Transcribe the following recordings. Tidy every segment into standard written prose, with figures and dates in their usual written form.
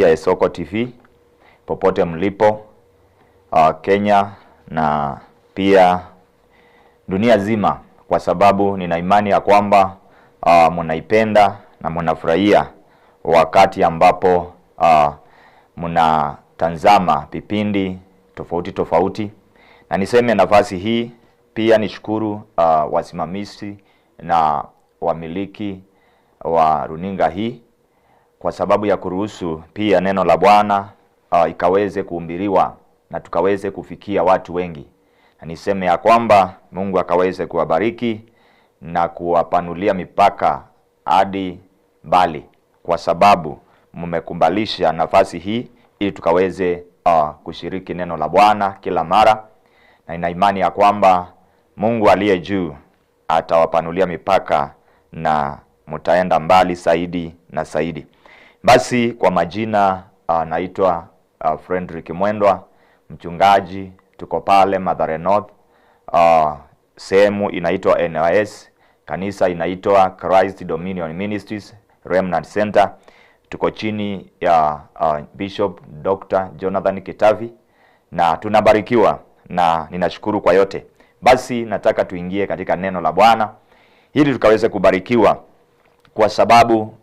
ya Esoko TV popote mlipo Kenya na pia dunia zima, kwa sababu nina imani ya kwamba mnaipenda na mnafurahia wakati ambapo mnatazama vipindi tofauti tofauti. Na niseme nafasi hii pia nishukuru wasimamizi na wamiliki wa runinga hii kwa sababu ya kuruhusu pia neno la Bwana ikaweze kuhubiriwa na tukaweze kufikia watu wengi. Na niseme ya kwamba Mungu akaweze kuwabariki na kuwapanulia mipaka hadi mbali, kwa sababu mmekumbalisha nafasi hii ili tukaweze kushiriki neno la Bwana kila mara. Na ina imani ya kwamba Mungu aliye juu atawapanulia mipaka na mtaenda mbali zaidi na zaidi. Basi kwa majina naitwa Frederick Mwendwa, mchungaji. Tuko pale Mathare North, sehemu inaitwa NIS, kanisa inaitwa Christ Dominion Ministries Remnant Center. Tuko chini ya Bishop Dr. Jonathan Kitavi na tunabarikiwa na ninashukuru kwa yote. Basi nataka tuingie katika neno la Bwana ili tukaweze kubarikiwa, kwa sababu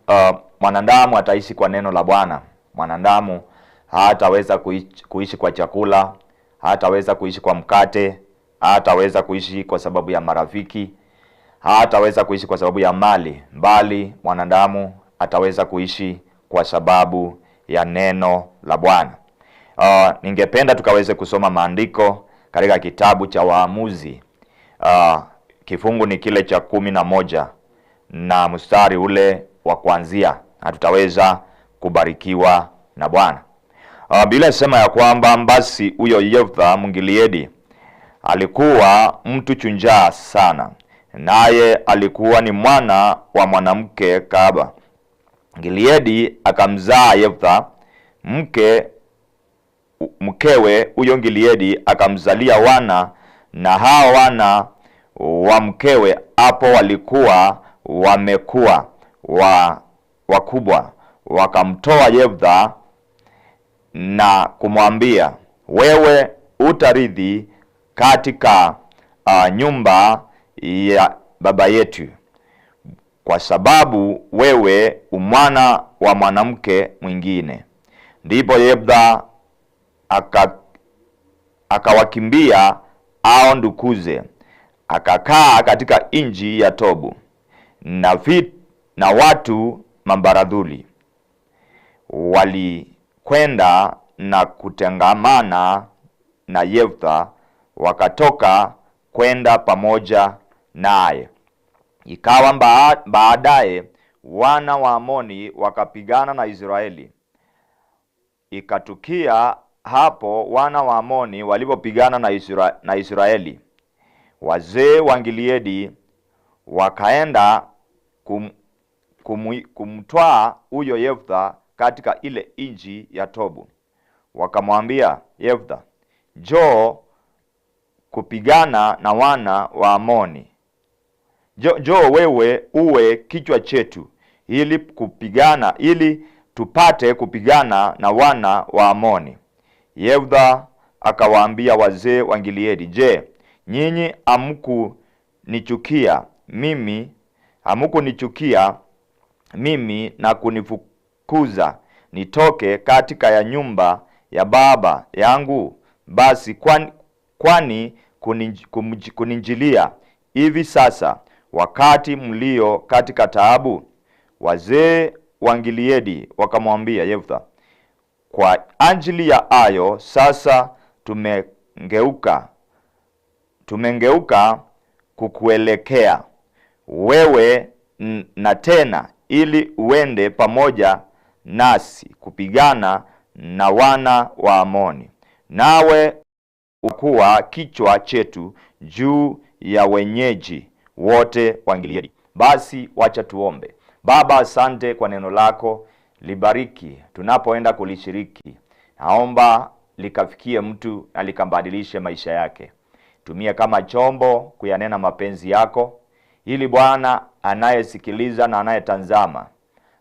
mwanadamu ataishi kwa neno la Bwana. Mwanadamu hataweza kuishi kwa chakula, hataweza kuishi kwa mkate, hataweza kuishi kwa sababu ya marafiki, hataweza kuishi kwa sababu ya mali, bali mwanadamu ataweza kuishi kwa sababu ya neno la Bwana. Ningependa tukaweze kusoma maandiko katika kitabu cha Waamuzi. Kifungu ni kile cha 11 na mstari ule wa kuanzia, na tutaweza kubarikiwa na Bwana. Biblia inasema ya kwamba basi huyo Yeftha Mgileadi alikuwa mtu chunjaa sana, naye alikuwa ni mwana wa mwanamke kahaba. Gileadi akamzaa Yeftha, mkewe huyo Gileadi akamzalia wana, na hao wana wa mkewe hapo walikuwa wamekuwa wakubwa. Wakamtoa Yeftha na kumwambia, wewe utarithi katika nyumba ya baba yetu, kwa sababu wewe umwana wa mwanamke mwingine. Ndipo Yeftha akawakimbia hao ndukuze, akakaa katika nchi ya Tobu, na watu mabaradhuli walikwenda na kutengamana na Yeftha, wakatoka kwenda pamoja naye. Ikawa baadaye wana wa Amoni wakapigana na Israeli. Ikatukia hapo wana wa Amoni walipopigana na Israeli, wazee wa Gileadi wakaenda kumtwaa huyo Yeftha katika ile nchi ya Tobu. Wakamwambia Yeftha, njoo kupigana na wana wa Amoni. Njoo wewe uwe kichwa chetu ili tupate kupigana na wana wa Amoni. Yeftha akawaambia wazee wa Gileadi, je, nyinyi hamkunichukia mimi na kunifukuza nitoke katika ya nyumba ya baba yangu? Basi kwani kuninjilia hivi sasa wakati mlio katika taabu? Wazee wa Gileadi wakamwambia Yeftha, kwa ajili ya hayo sasa tumengeuka kukuelekea wewe, na tena ili uende pamoja nasi kupigana na wana wa Amoni, nawe ukuwa kichwa chetu juu ya wenyeji wote wa Gileadi. Basi wacha tuombe. Baba, asante kwa neno lako, libariki tunapoenda kulishiriki. Naomba likafikie mtu na likambadilishe maisha yake. Tumia kama chombo kuyanena mapenzi yako, ili Bwana anayesikiliza na anayetazama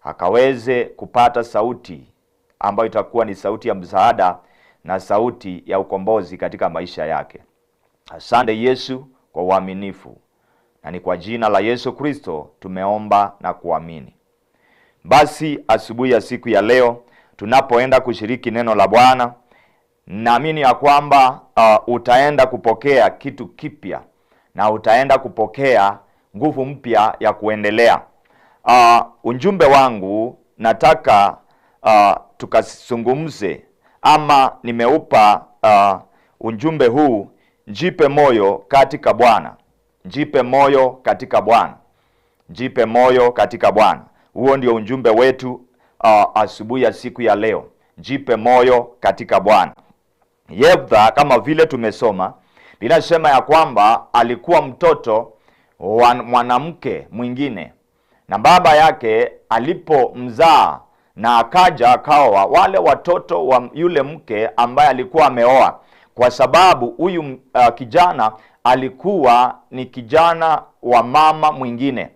akaweze kupata sauti ambayo itakuwa ni sauti ya msaada na sauti ya ukombozi katika maisha yake. Asante Yesu kwa uaminifu, na ni kwa jina la Yesu Kristo tumeomba na kuamini. Basi asubuhi ya siku ya leo tunapoenda kushiriki neno la Bwana, naamini ya kwamba utaenda kupokea kitu kipya na utaenda kupokea nguvu mpya ya kuendelea. Ujumbe wangu nataka tukazungumze, ama nimeupa ujumbe huu, jipe moyo katika Bwana. Jipe moyo katika Bwana. Jipe moyo katika Bwana. Huo ndio ujumbe wetu asubuhi ya siku ya leo. Jipe moyo katika Bwana. Yeftha, kama vile tumesoma, linasema ya kwamba alikuwa mtoto wa mwanamke mwingine, na baba yake alipomzaa na akaja akaoa wale watoto wa yule mke ambaye alikuwa ameoa, kwa sababu huyu kijana alikuwa ni kijana wa mama mwingine,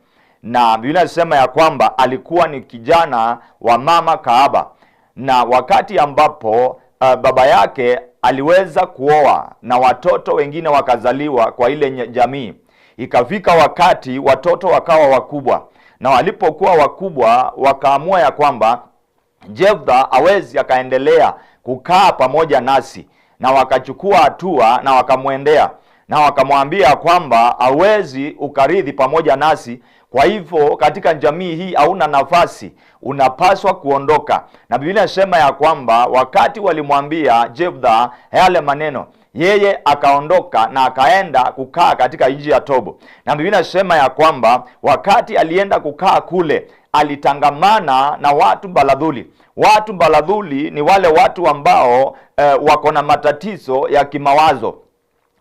na Biblia inasema ya kwamba alikuwa ni kijana wa mama kahaba. Na wakati ambapo baba yake aliweza kuoa na watoto wengine wakazaliwa kwa ile jamii, ikafika wakati watoto wakawa wakubwa, na walipokuwa wakubwa wakaamua ya kwamba Yeftha hawezi akaendelea kukaa pamoja nasi, na wakachukua hatua na wakamwendea na wakamwambia kwamba hawezi ukarithi pamoja nasi, kwa hivyo katika jamii hii hauna nafasi, unapaswa kuondoka. Na Biblia inasema ya kwamba wakati walimwambia Yeftha yale maneno, yeye akaondoka na akaenda kukaa katika nchi ya Tobu. Na Biblia inasema ya kwamba wakati alienda kukaa kule, alitangamana na watu baladhuli. Watu baladhuli ni wale watu ambao wako na matatizo ya kimawazo.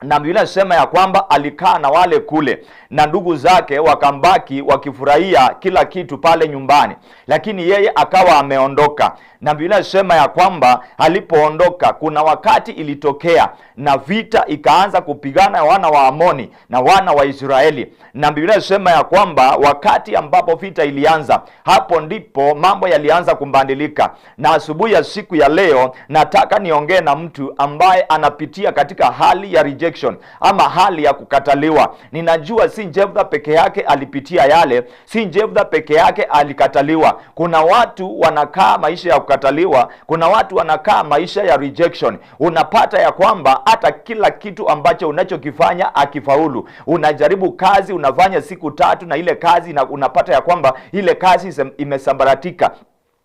Na Biblia inasema ya kwamba alikaa na wale kule, na ndugu zake wakambaki wakifurahia kila kitu pale nyumbani, lakini yeye akawa ameondoka. Na Biblia inasema ya kwamba alipoondoka, kuna wakati ilitokea na vita ikaanza kupigana wana wa Amoni na wana wa Israeli. Na Biblia inasema ya kwamba wakati ambapo vita ilianza, hapo ndipo mambo yalianza kumbadilika. Na asubuhi ya siku ya leo nataka niongee na mtu ambaye anapitia katika hali ya rejection, ama hali ya kukataliwa. Ninajua si Yeftha peke yake alipitia yale, si Yeftha peke yake alikataliwa. Kuna watu wanakaa maisha ya kukataliwa, kuna watu wanakaa maisha ya rejection. Unapata ya kwamba hata kila kitu ambacho unachokifanya akifaulu. Unajaribu kazi, unafanya siku 3 na ile kazi unapata ya kwamba ile kazi imesambaratika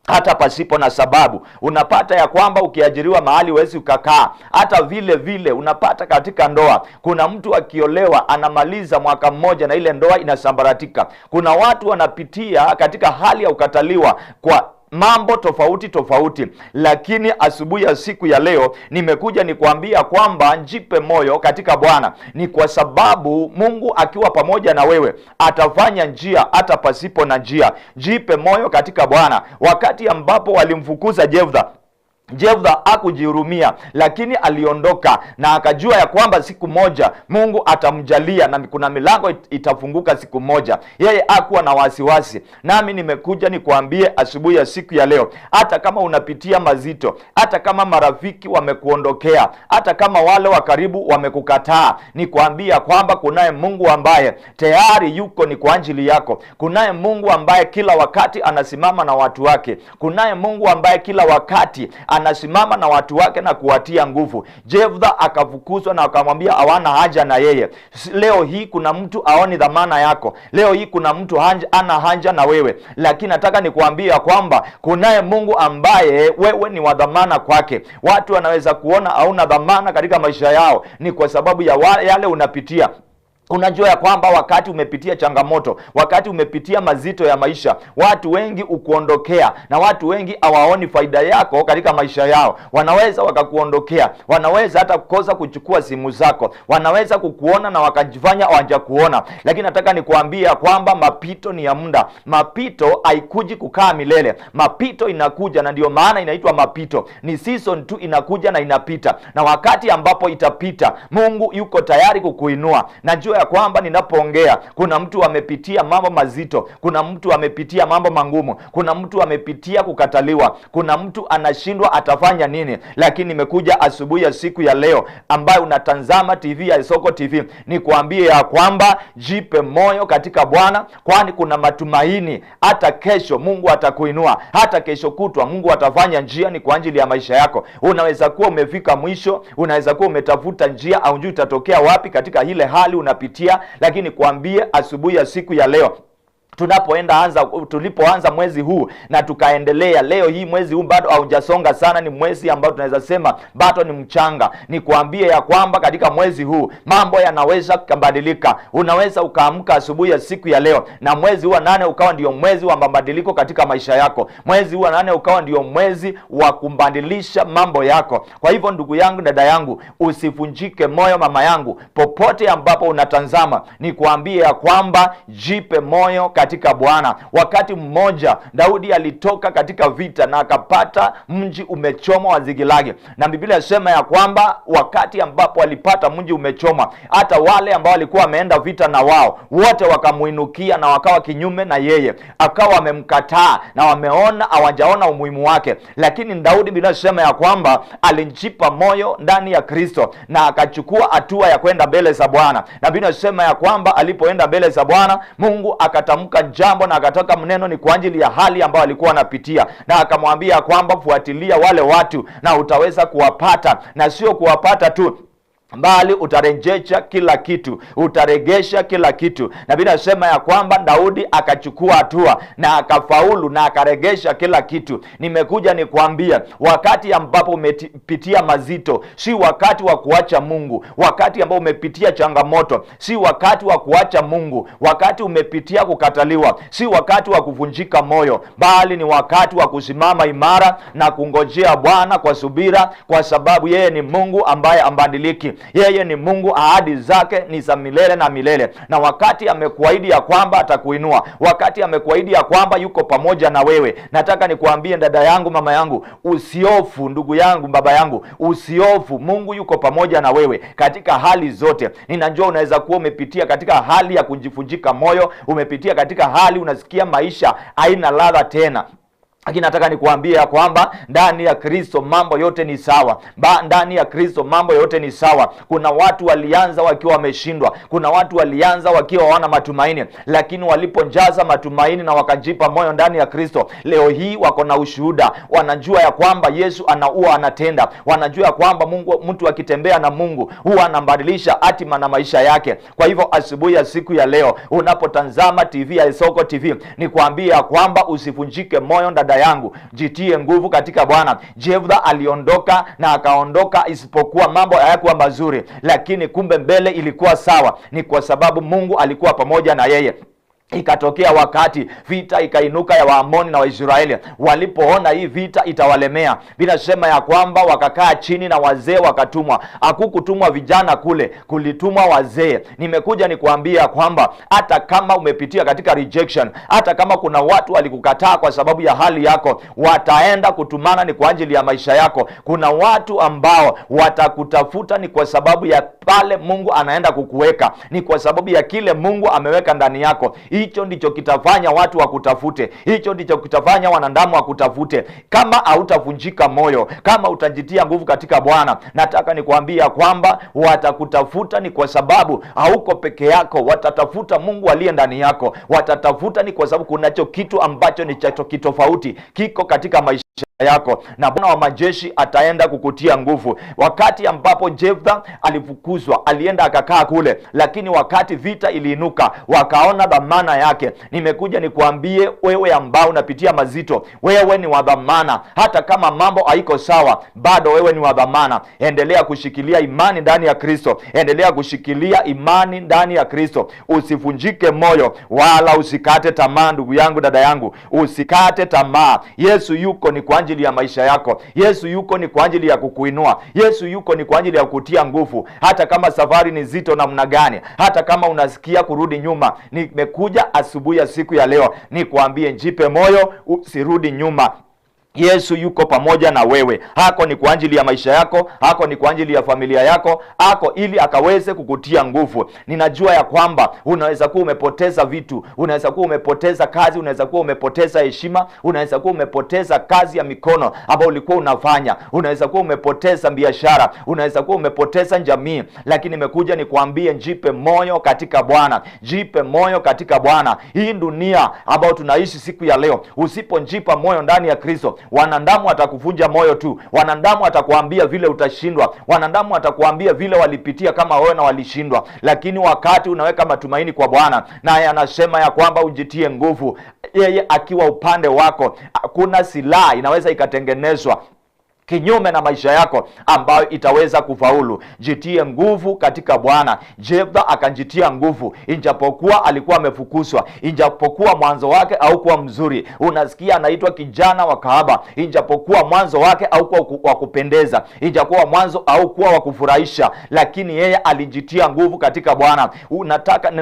hata pasipo na sababu. Unapata ya kwamba ukiajiriwa mahali huwezi ukakaa. Hata vile vile unapata katika ndoa, kuna mtu akiolewa anamaliza mwaka mmoja na ile ndoa inasambaratika. Kuna watu wanapitia katika hali ya ukataliwa kwa mambo tofauti tofauti, lakini asubuhi ya siku ya leo nimekuja nikuambia kwamba jipe moyo katika Bwana. Ni kwa sababu Mungu akiwa pamoja na wewe atafanya njia hata pasipo na njia. Jipe moyo katika Bwana. Wakati ambapo walimfukuza Yeftha hakujihurumia, lakini aliondoka na akajua ya kwamba siku moja Mungu atamjalia na kuna milango itafunguka siku moja. Yeye hakuwa na wasiwasi. Nami nimekuja nikuambie asubuhi ya siku ya leo, hata kama unapitia mazito, hata kama marafiki wamekuondokea, hata kama wale wa karibu wamekukataa, nikuambia kwamba kunaye Mungu ambaye tayari yuko ni kwa ajili yako. Kunaye Mungu ambaye kila wakati anasimama na watu wake. Kunaye Mungu ambaye kila wakati anasimama na watu wake na kuwatia nguvu. Yeftha akafukuzwa na akamwambia hawana haja na yeye. Leo hii kuna mtu aoni dhamana yako. Leo hii kuna mtu ana haja na wewe. Lakini nataka nikuambia kwamba kunaye Mungu ambaye wewe ni wa dhamana kwake. Watu wanaweza kuona hauna dhamana katika maisha yao, ni kwa sababu ya yale unapitia. Unajua ya kwamba wakati umepitia changamoto, wakati umepitia mazito ya maisha, watu wengi ukuondokea, na watu wengi hawaoni faida yako katika maisha yao. Wanaweza wakakuondokea, wanaweza hata kukosa kuchukua simu zako, wanaweza kukuona na wakajifanya hawajakuona. Lakini nataka nikuambia kwamba mapito ni ya muda. Mapito haikuji kukaa milele. Mapito inakuja, na ndio maana inaitwa mapito. Ni season tu, inakuja na inapita. Na wakati ambapo itapita, Mungu yuko tayari kukuinua. Najua ya kwamba ninapoongea kuna mtu amepitia mambo mazito, kuna mtu amepitia mambo mangumu, kuna mtu amepitia kukataliwa, kuna mtu anashindwa atafanya nini. Lakini nimekuja asubuhi ya siku ya leo ambayo unatazama TV ya Isoko TV, ni kuambie ya kwamba jipe moyo katika Bwana, kwani kuna matumaini. Hata kesho Mungu atakuinua, hata kesho kutwa Mungu atafanya njia ni kwa ajili ya maisha yako. Unaweza kuwa umefika mwisho, unaweza kuwa umetafuta njia au njui itatokea wapi katika ile hali unapitia, lakini kuambie asubuhi ya siku ya leo tulipoanza mwezi huu na tukaendelea, leo hii mwezi huu bado haujasonga sana, ni mwezi ambao tunaweza sema bado ni mchanga. Ni kuambie ya kwamba katika mwezi huu mambo yanaweza kubadilika. Unaweza ukaamka asubuhi ya siku ya leo na mwezi huu wa 8 ukawa ndio mwezi wa mabadiliko katika maisha yako. Mwezi huu wa 8 ukawa ndio mwezi wa kubadilisha mambo yako. Kwa hivyo ndugu yangu, dada yangu, usivunjike moyo. Mama yangu, popote ambapo unatazama, ni kuambie ya kwamba jipe moyo katika Bwana. Wakati mmoja Daudi alitoka katika vita na akapata mji umechomwa wa Zikilagi, na Biblia inasema ya kwamba wakati ambapo alipata mji umechomwa, hata wale ambao walikuwa wameenda vita na wao wote wakamuinukia na wakawa kinyume na yeye, akawa wamemkataa na wameona hawajaona umuhimu wake. Lakini Daudi, Biblia inasema ya kwamba alijipa moyo ndani ya Kristo na akachukua hatua ya kwenda mbele za Bwana, na Biblia inasema ya kwamba alipoenda mbele za Bwana, Mungu akatamka jambo na akatoka mneno ni kwa ajili ya hali ambayo alikuwa anapitia, na akamwambia kwamba fuatilia wale watu na utaweza kuwapata, na sio kuwapata tu bali utarejesha kila kitu, utaregesha kila kitu. Na Biblia inasema ya kwamba Daudi akachukua hatua na akafaulu na akaregesha kila kitu. Nimekuja nikwambia, wakati ambapo umepitia mazito, si wakati wa kuacha Mungu. Wakati ambao umepitia changamoto, si wakati wa kuacha Mungu. Wakati umepitia kukataliwa, si wakati wa kuvunjika moyo, bali ni wakati wa kusimama imara na kungojea Bwana kwa subira, kwa sababu yeye ni Mungu ambaye ambadiliki. Yeye ni Mungu, ahadi zake ni za milele na milele. Na wakati amekuahidi ya kwamba atakuinua, wakati amekuahidi ya kwamba yuko pamoja na wewe, nataka nikuambie dada yangu, mama yangu, usiofu. Ndugu yangu, baba yangu, usiofu. Mungu yuko pamoja na wewe katika hali zote. Ninajua unaweza kuwa umepitia katika hali ya kujifunjika moyo, umepitia katika hali unasikia maisha haina ladha tena, lakini nataka nikuambie ya kwamba ndani ya Kristo mambo yote ni sawa. Ndani ya Kristo mambo yote ni sawa. Kuna watu walianza wakiwa wameshindwa, kuna watu walianza wakiwa hawana matumaini, lakini walipojaza matumaini na wakajipa moyo ndani ya Kristo, leo hii wako na ushuhuda. Wanajua ya kwamba Yesu anaua, anatenda. Wanajua ya kwamba Mungu, mtu akitembea na Mungu huwa anabadilisha hatima na maisha yake. Kwa hivyo asubuhi ya siku ya leo unapotazama TV ya Isoko TV, ni kuambia ya kwamba usivunjike moyo dada yangu, jitie nguvu katika Bwana. Jephthah aliondoka na akaondoka, isipokuwa mambo hayakuwa mazuri, lakini kumbe mbele ilikuwa sawa. Ni kwa sababu Mungu alikuwa pamoja na yeye. Ikatokea wakati vita ikainuka ya Waamoni na Waisraeli. Walipoona hii vita itawalemea, vinasema ya kwamba wakakaa chini na wazee wakatumwa. Hakukutumwa vijana kule, kulitumwa wazee. Nimekuja nikuambia kwamba hata kama umepitia katika rejection, hata kama kuna watu walikukataa kwa sababu ya hali yako, wataenda kutumana ni kwa ajili ya maisha yako. Kuna watu ambao watakutafuta ni kwa sababu ya pale Mungu anaenda kukuweka, ni kwa sababu ya kile Mungu ameweka ndani yako. Hicho ndicho kitafanya watu wakutafute, hicho ndicho kitafanya wanadamu wakutafute. Kama hautavunjika moyo, kama utajitia nguvu katika Bwana, nataka nikuambia kwamba watakutafuta ni kwa sababu hauko peke yako. Watatafuta Mungu aliye ndani yako, watatafuta ni kwa sababu kunacho kitu ambacho ni cha kitofauti kiko katika maisha yako, na Bwana wa majeshi ataenda kukutia nguvu. Wakati ambapo Jephthah alifukuzwa, alienda akakaa kule, lakini wakati vita iliinuka, wakaona dhamana yake. Nimekuja nikuambie wewe ambao unapitia mazito, wewe ni wa dhamana. Hata kama mambo haiko sawa, bado wewe ni wa dhamana. Endelea kushikilia imani ndani ya Kristo, endelea kushikilia imani ndani ya Kristo. Usivunjike moyo wala usikate tamaa. Ndugu yangu, dada yangu, usikate tamaa. Yesu yuko ni kwa ajili ya maisha yako. Yesu yuko ni kwa ajili ya kukuinua. Yesu yuko ni kwa ajili ya kukutia nguvu. Hata kama safari ni zito namna gani, hata kama unasikia kurudi nyuma, nimekuja asubuhi ya siku ya leo nikwambie, jipe moyo, usirudi nyuma. Yesu yuko pamoja na wewe. Hako ni kwa ajili ya maisha yako, hako ni kwa ajili ya familia yako, hako ili akaweze kukutia nguvu. Ninajua ya kwamba unaweza kuwa umepoteza vitu, unaweza kuwa umepoteza kazi, unaweza kuwa umepoteza heshima, unaweza kuwa umepoteza kazi ya mikono ambayo ulikuwa unafanya, unaweza kuwa umepoteza biashara, unaweza kuwa umepoteza jamii, lakini nimekuja nikwambie, jipe moyo katika Bwana. Jipe moyo katika Bwana. Hii dunia ambayo tunaishi siku ya leo, usipojipa moyo ndani ya Kristo, wanadamu watakuvunja moyo tu. Wanadamu watakuambia vile utashindwa, wanadamu watakuambia vile walipitia kama wewe na walishindwa. Lakini wakati unaweka matumaini kwa Bwana, naye anasema ya kwamba ujitie nguvu, yeye akiwa upande wako, hakuna silaha inaweza ikatengenezwa kinyume na maisha yako ambayo itaweza kufaulu. Jitie nguvu katika Bwana. Jefta akanjitia nguvu, injapokuwa alikuwa amefukuzwa, injapokuwa mwanzo wake haukuwa mzuri. Unasikia anaitwa kijana wa kahaba, injapokuwa mwanzo wake haukuwa wa kupendeza, injapokuwa mwanzo haukuwa wa kufurahisha, lakini yeye alijitia nguvu katika Bwana.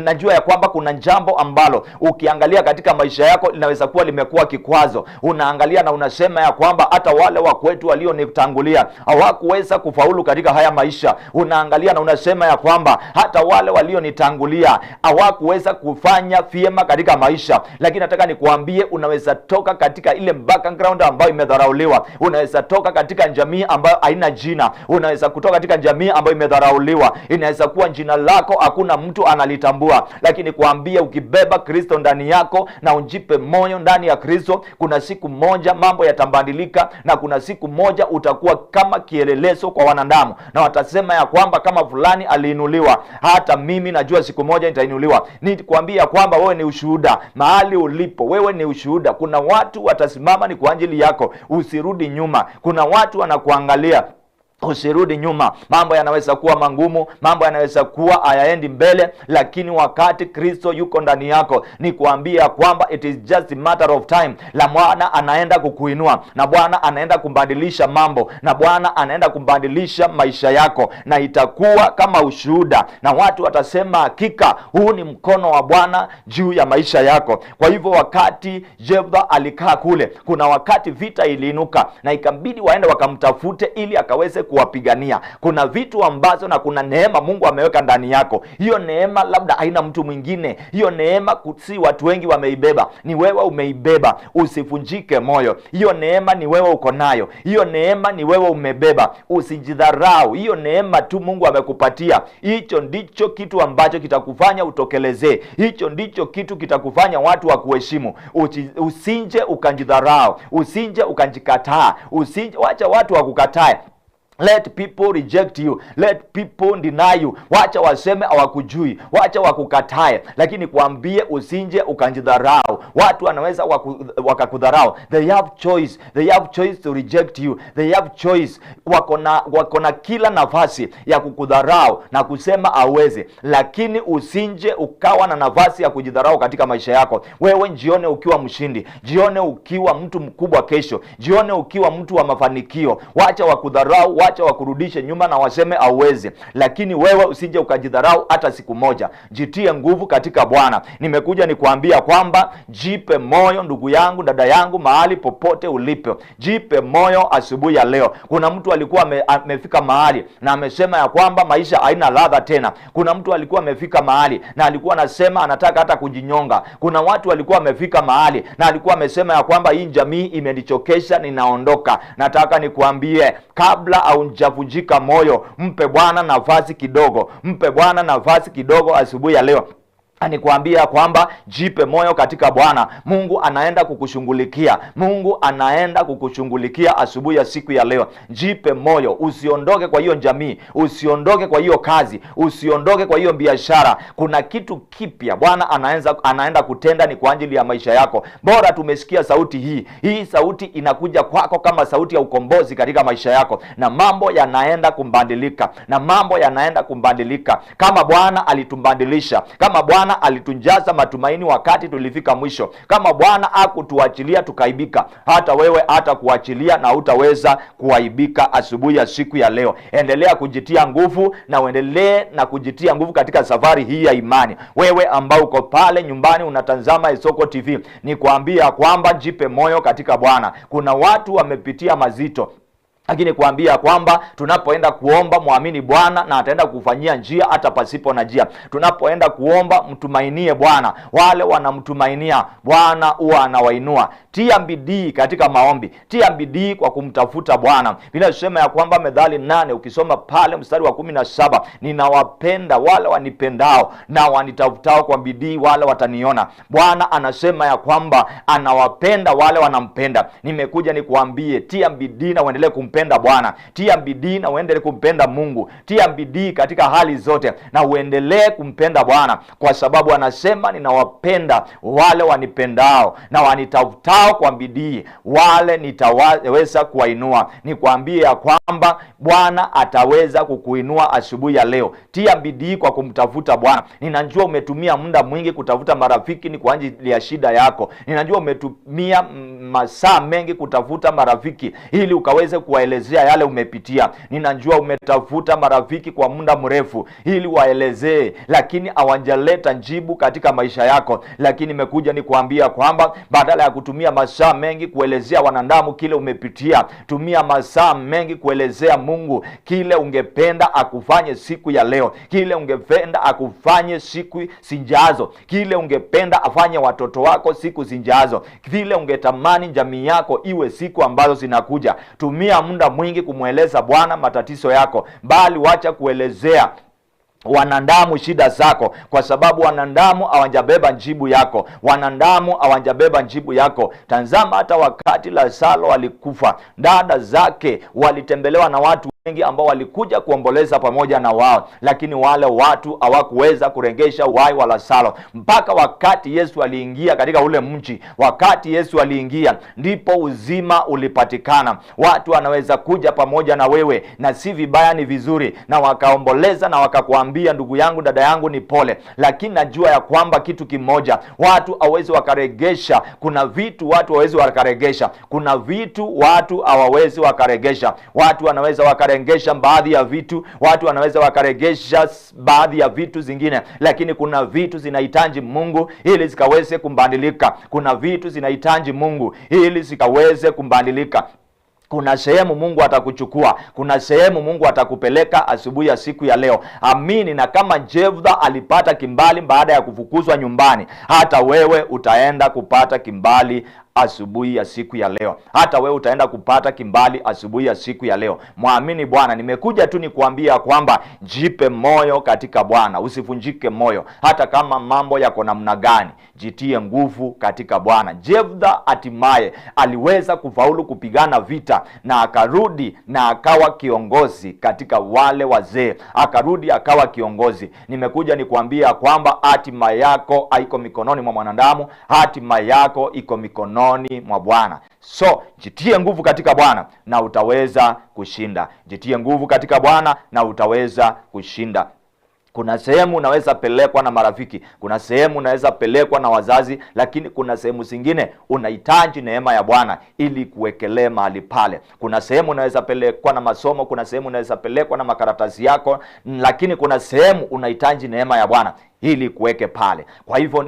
Najua ya kwamba kuna jambo ambalo ukiangalia katika maisha yako linaweza kuwa limekuwa kikwazo. Unaangalia na unasema ya kwamba hata wale wa kwetu walio nitangulia hawakuweza kufaulu katika haya maisha. Unaangalia na unasema ya kwamba hata wale walionitangulia hawakuweza kufanya vyema katika maisha. Lakini nataka nikuambie, unaweza toka katika ile background ambayo imedharauliwa, unaweza toka katika jamii ambayo haina jina, unaweza kutoka katika jamii ambayo imedharauliwa. Inaweza kuwa jina lako hakuna mtu analitambua, lakini kuambia, ukibeba Kristo ndani yako na ujipe moyo ndani ya Kristo, kuna siku moja mambo yatabadilika, na kuna siku moja utakuwa kama kielelezo kwa wanadamu, na watasema ya kwamba kama fulani aliinuliwa, hata mimi najua siku moja nitainuliwa. Nikwambia kwamba wewe ni ushuhuda mahali ulipo, wewe ni ushuhuda. Kuna watu watasimama ni kwa ajili yako, usirudi nyuma. Kuna watu wanakuangalia, usirudi nyuma. Mambo yanaweza kuwa magumu, mambo yanaweza kuwa hayaendi mbele, lakini wakati Kristo yuko ndani yako, ni kuambia kwamba it is just a matter of time. La Bwana anaenda kukuinua, na Bwana anaenda kubadilisha mambo, na Bwana anaenda kubadilisha maisha yako, na itakuwa kama ushuhuda, na watu watasema hakika huu ni mkono wa Bwana juu ya maisha yako. Kwa hivyo wakati Jefta alikaa kule, kuna wakati vita iliinuka na ikabidi waende wakamtafute ili akaweze kuwapigania. Kuna vitu ambazo na kuna neema Mungu ameweka ndani yako. Hiyo neema labda haina mtu mwingine. Hiyo neema si watu wengi wameibeba, ni wewe umeibeba. Usivunjike moyo. Hiyo neema ni wewe uko nayo. Hiyo neema ni wewe umebeba. Usijidharau. Hiyo neema tu Mungu amekupatia. Hicho ndicho kitu ambacho kitakufanya utokelezee. Hicho ndicho kitu kitakufanya watu wakuheshimu. Usinje ukajidharau, usinje ukajikataa, usinje wacha watu wakukatae. Let people reject you. Let people deny you. Wacha waseme hawakujui, wacha wakukatae, lakini kuambie usinje ukajidharau. Watu wanaweza wakakudharau. They have choice. They have choice to reject you. They have choice. Wako na kila nafasi ya kukudharau na kusema hawezi, lakini usinje ukawa na nafasi ya kujidharau katika maisha yako. Wewe jione ukiwa mshindi, jione ukiwa mtu mkubwa kesho, jione ukiwa mtu wa mafanikio. Wacha wakudharau, wacha wakurudishe nyuma na waseme hauwezi, lakini wewe usije ukajidharau hata siku moja. Jitie nguvu katika Bwana. Nimekuja nikuambia kwamba jipe moyo ndugu yangu, dada yangu, mahali popote ulipo. Jipe moyo asubuhi ya leo. Kuna mtu alikuwa amefika mahali na amesema ya kwamba maisha haina ladha tena. Kuna mtu alikuwa amefika mahali na alikuwa anasema anataka hata kujinyonga. Kuna watu walikuwa wamefika mahali na alikuwa amesema ya kwamba hii jamii imenichokesha, ninaondoka. Nataka nikuambie, kabla haujavunjika moyo, mpe Bwana nafasi kidogo. Mpe Bwana nafasi kidogo asubuhi ya leo. Anikwambia kwamba jipe moyo katika Bwana. Mungu anaenda kukushughulikia. Mungu anaenda kukushughulikia asubuhi ya siku ya leo. Jipe moyo, usiondoke kwa hiyo jamii, usiondoke kwa hiyo kazi, usiondoke kwa hiyo biashara. Kuna kitu kipya Bwana anaenda kutenda, ni kwa ajili ya maisha yako. Bora tumesikia sauti hii. Hii sauti inakuja kwako kama sauti ya ukombozi katika maisha yako, na mambo yanaenda kubadilika, na mambo yanaenda kubadilika. Kama Bwana alitubadilisha, kama Bwana Bwana alitunjaza matumaini wakati tulifika mwisho. Kama Bwana hakutuachilia tukaibika, hata wewe hata kuachilia na hutaweza kuaibika asubuhi ya siku ya leo. Endelea kujitia nguvu na uendelee na kujitia nguvu katika safari hii ya imani. Wewe ambao uko pale nyumbani unatazama Isoko TV, ni kuambia kwamba jipe moyo katika Bwana. Kuna watu wamepitia mazito, lakini kuambia kwamba tunapoenda kuomba muamini Bwana na ataenda kufanyia njia hata pasipo na njia. Tunapoenda kuomba mtumainie Bwana. Wale wanamtumainia Bwana huwa anawainua. Tia bidii katika maombi. Tia bidii kwa kumtafuta Bwana. Biblia inasema ya kwamba Methali 8 ukisoma pale mstari wa 17, ninawapenda wale wanipendao na wanitafutao kwa bidii wale wataniona. Bwana anasema ya kwamba anawapenda wale wanampenda. Nimekuja nikuambie, tia bidii na uendelee kumpenda Bwana. Tia bidii na uendelee kumpenda Mungu. Tia bidii katika hali zote na uendelee kumpenda Bwana, kwa sababu anasema ninawapenda wale wanipendao na wanitafutao kwa bidii wale nitaweza kuwainua. Nikwambie ya kwamba Bwana ataweza kukuinua asubuhi ya leo. Tia bidii kwa kumtafuta Bwana. Ninajua umetumia muda mwingi kutafuta marafiki ni kwa ajili ya shida yako. Ninajua umetumia masaa mengi kutafuta marafiki ili ukaweze kuwaelezea yale umepitia. Ninajua umetafuta marafiki kwa muda mrefu ili waelezee, lakini hawajaleta jibu katika maisha yako. Lakini nimekuja nikuambia kwamba badala ya kutumia masaa mengi kuelezea wanadamu kile umepitia, tumia masaa mengi kuelezea Mungu kile ungependa akufanye siku ya leo, kile ungependa akufanye siku zijazo, kile ungependa afanye watoto wako siku zijazo, vile ungetamani jamii yako iwe siku ambazo zinakuja. Tumia muda mwingi kumweleza Bwana matatizo yako, bali wacha kuelezea wanadamu shida zako, kwa sababu wanadamu hawajabeba jibu yako. Wanadamu hawajabeba jibu yako. Tazama, hata wakati Lazaro alikufa, dada zake walitembelewa na watu wengi ambao walikuja kuomboleza pamoja na wao, lakini wale watu hawakuweza kuregesha uhai wa Lazaro mpaka wakati Yesu aliingia katika ule mji. Wakati Yesu aliingia, ndipo uzima ulipatikana. Watu wanaweza kuja pamoja na wewe, na si vibaya, ni vizuri, na wakaomboleza na wakakuambia, ndugu yangu, dada yangu, ni pole, lakini najua ya kwamba kitu kimoja, watu hawezi wakaregesha. Kuna vitu watu hawezi wakaregesha, kuna vitu watu hawawezi wakaregesha. Watu wanaweza wakaregesha baadhi ya vitu, watu wanaweza wakaregesha baadhi ya vitu zingine, lakini kuna vitu zinahitaji Mungu ili zikaweze kumbadilika. Kuna vitu zinahitaji Mungu ili zikaweze kumbadilika. Kuna sehemu Mungu atakuchukua, kuna sehemu Mungu atakupeleka asubuhi ya siku ya leo. Amini, na kama Jephthah alipata kimbali baada ya kufukuzwa nyumbani, hata wewe utaenda kupata kimbali asubuhi ya siku ya leo. Hata wewe utaenda kupata kimbali asubuhi ya siku ya leo. Muamini Bwana. Nimekuja tu nikuambia kwamba jipe moyo katika Bwana. Usivunjike moyo hata kama mambo yako namna gani. Jitie nguvu katika Bwana. Jephthah hatimaye aliweza kufaulu kupigana vita na akarudi na akawa kiongozi katika wale wazee. Akarudi akawa kiongozi. Nimekuja nikuambia kwamba hatima yako haiko mikononi mwa mwanadamu. Hatima yako iko mikononi mwa Bwana. So jitie nguvu katika Bwana na utaweza kushinda. Jitie nguvu katika Bwana na utaweza kushinda. Kuna sehemu unaweza pelekwa na marafiki, kuna sehemu unaweza pelekwa na wazazi, lakini kuna sehemu zingine unahitaji neema ya Bwana ili kuwekelee mahali pale. Kuna sehemu unaweza pelekwa na masomo, kuna sehemu unaweza pelekwa na makaratasi yako, lakini kuna sehemu unahitaji neema ya Bwana ili kuweke pale. Kwa hivyo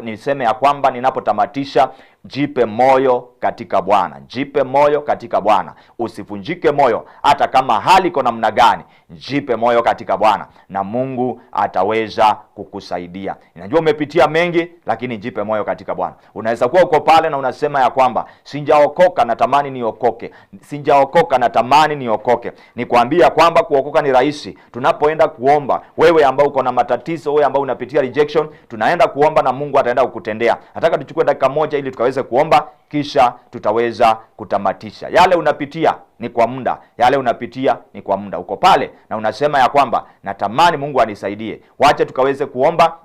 niseme ya kwamba ninapotamatisha, jipe moyo katika Bwana. Jipe moyo katika Bwana. Usivunjike moyo hata kama hali iko namna gani. Jipe moyo katika Bwana na Mungu ataweza kukusaidia. Ninajua umepitia mengi, lakini jipe moyo katika Bwana. Unaweza kuwa uko pale na unasema ya kwamba sijaokoka, natamani niokoke. Sijaokoka, natamani niokoke. Nikwambia kwamba kuokoka ni rahisi. Tunapoenda kuomba, wewe ambao uko na matatizo, wewe ambao unapitia rejection, tunaenda kuomba na Mungu ataenda kukutendea. Nataka tuchukue dakika moja ili tukaweze kuomba, kisha tutaweza kutamatisha. Yale unapitia ni kwa muda. Yale unapitia ni kwa muda. Uko pale na unasema ya kwamba natamani Mungu anisaidie. Wacha tukaweze kuomba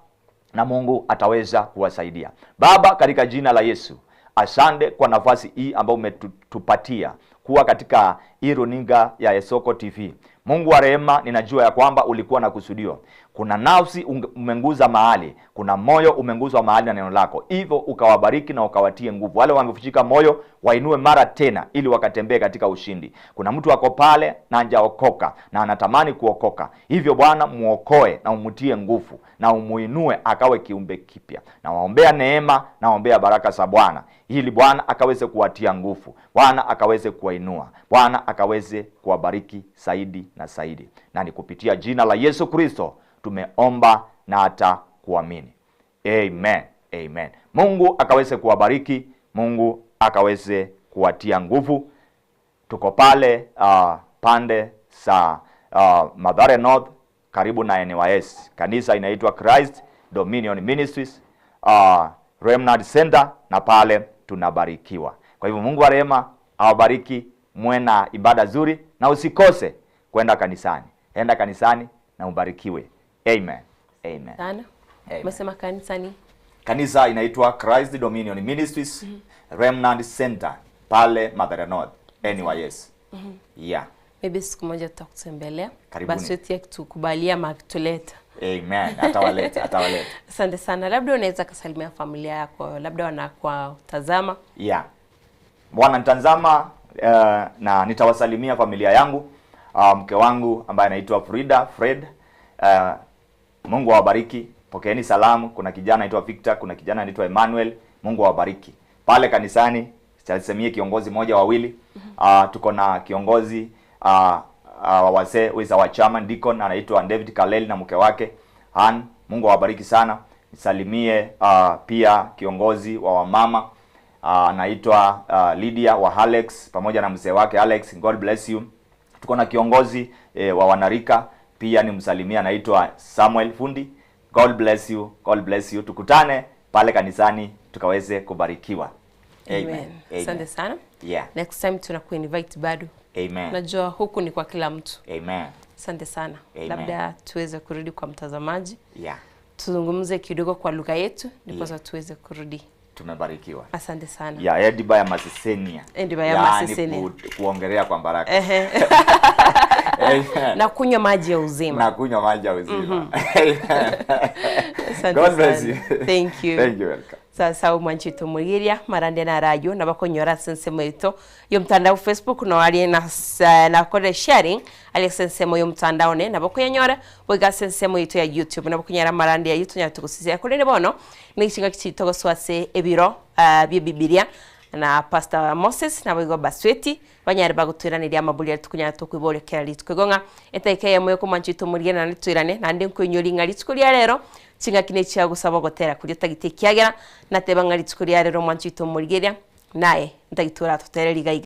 na Mungu ataweza kuwasaidia. Baba, katika jina la Yesu, asante kwa nafasi hii ambayo umetupatia kuwa katika hii runinga ya Isoko TV. Mungu wa rehema, ninajua ya kwamba ulikuwa na kusudio kuna nafsi umenguza mahali, kuna moyo umenguzwa mahali na neno lako, hivyo ukawabariki na ukawatie nguvu. Wale wamevunjika moyo wainue mara tena, ili wakatembee katika ushindi. Kuna mtu wako pale na hajaokoka na anatamani kuokoka, hivyo Bwana muokoe na umutie nguvu na umuinue akawe kiumbe kipya. Na waombea neema na waombea baraka za Bwana, ili Bwana akaweze kuwatia nguvu, Bwana akaweze kuwainua, Bwana akaweze kuwabariki zaidi na zaidi. Na ni kupitia jina la Yesu Kristo tumeomba na hata kuamini. Amen. Amen. Mungu akaweze kuwabariki, Mungu akaweze kuwatia nguvu. Tuko pale pande sa Mathare North karibu na NYS. Kanisa inaitwa Christ Dominion Ministries Remnant Center, na pale tunabarikiwa. Kwa hivyo Mungu wa rehema awabariki, muwe na ibada nzuri na usikose kwenda kanisani. Enda kanisani na ubarikiwe. Amen. Amen. Sana. Umesema kanisa ni? Kanisa inaitwa Christ Dominion Ministries Remnant Center pale Mathare North NYS. Yeah. Maybe siku moja tutakutembelea. Karibuni. Basi wetu yakitukubalia makituleta. Amen. Atawaleta. Asante sana. Labda unaweza kusalimia familia yako, labda wanakuwa tazama. Yeah. Bwana nitazama na nitawasalimia familia yangu, mke wangu ambaye anaitwa Fred. Mungu awabariki. Pokeeni salamu. Kuna kijana anaitwa Victor, kuna kijana anaitwa Emmanuel. Mungu awabariki. Pale kanisani sitasemie kiongozi moja wawili. Tuko na kiongozi wazee wa chama Deacon anaitwa David Kaleli na mke wake Han. Mungu awabariki sana. Nisalimie pia kiongozi wa wamama anaitwa Lydia wa Alex pamoja na mzee wake Alex. God bless you. Tuko na kiongozi wa wanarika pia ni msalimia anaitwa Samuel Fundi. God bless you. God bless you. Tukutane pale kanisani tukaweze kubarikiwa. Amen. Asante sana. Yeah. Next time tunakuinvite bado. Amen. Najua huku ni kwa kila mtu. Amen. Asante sana. Amen. Labda tuweze kurudi kwa mtazamaji. Yeah. Tuzungumze kidogo kwa lugha yetu ndipo tuweze kurudi. Tumebarikiwa. Asante sana. Ya Ediba ya Masisenia. Ediba ya Masisenia. Kuongelea kwa baraka. Na kunywa maji ya uzima. Na kunywa maji ya uzima. Asante. God bless you. Thank you. Thank you. Welcome. Sasa umwanchito mugiria marande na radio na bakonyora sensemo ito yo mtandao Facebook no ali na kode sharing ali sensemo yo mtandao ne na bakonyora boga sensemo ito ya YouTube na bakonyara marande ya YouTube ya tukusisia kule ne bono ni kinga kitoko swase ebiro bya Biblia na Pastor Moses na bogo basweti banyari bagutwiranira amabuli ya tukunya tukwibole kali tukwegonga etaike ya moyo kumwanchito mugiria na twirane na ndi nkwenyori ngali tukulia rero kinga kine cya gusaba gotera kuri tagite kiagera nateba ngali tukulia rero mwanchito mugiria naye ndagitura tutereri